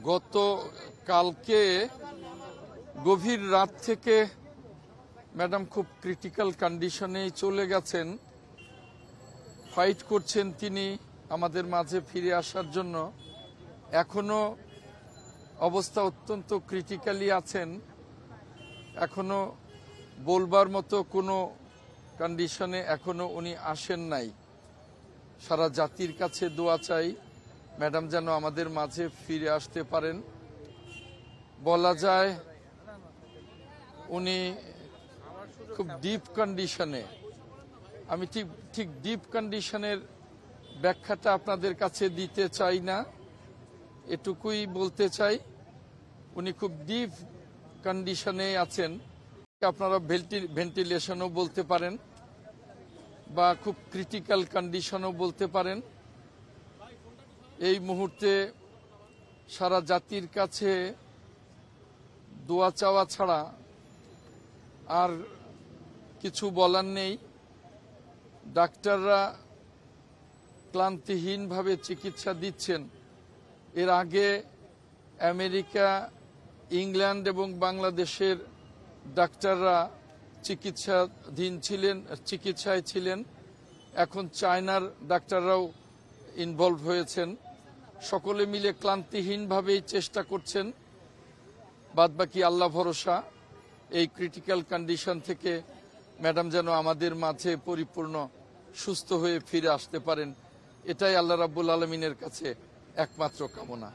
গত কালকে গভীর রাত থেকে ম্যাডাম খুব ক্রিটিক্যাল কন্ডিশনে চলে গেছেন। ফাইট করছেন তিনি আমাদের মাঝে ফিরে আসার জন্য। এখনো অবস্থা অত্যন্ত ক্রিটিক্যালি আছেন, এখনো বলবার মতো কোনো কন্ডিশনে এখনো উনি আসেন নাই। সারা জাতির কাছে দোয়া চাই ম্যাডাম যেন আমাদের মাঝে ফিরে আসতে পারেন। বলা যায় উনি খুব ডিপ কন্ডিশনে, আমি ঠিক ডিপ কন্ডিশনের ব্যাখ্যাটা আপনাদের কাছে দিতে চাই না, এটুকুই বলতে চাই উনি খুব ডিপ কন্ডিশনে আছেন। আপনারা ভেন্টিলেশনও বলতে পারেন বা খুব ক্রিটিক্যাল কন্ডিশনও বলতে পারেন। এই মুহূর্তে সারা জাতির কাছে দোয়া চাওয়া ছাড়া আর কিছু বলার নেই। ডাক্তাররা ক্লান্তিহীনভাবে চিকিৎসা দিচ্ছেন। এর আগে আমেরিকা, ইংল্যান্ড এবং বাংলাদেশের ডাক্তাররা চিকিৎসায় ছিলেন। এখন চায়নার ডাক্তাররাও ইনভলভ হয়েছেন। সকলে মিলে ক্লান্তিহীনভাবেই চেষ্টা করছেন। বাদবাকি আল্লাহ ভরসা, এই ক্রিটিক্যাল কন্ডিশন থেকে ম্যাডাম যেন আমাদের মাঝে পরিপূর্ণ সুস্থ হয়ে ফিরে আসতে পারেন, এটাই আল্লাহ রাব্বুল আলামিনের কাছে একমাত্র কামনা।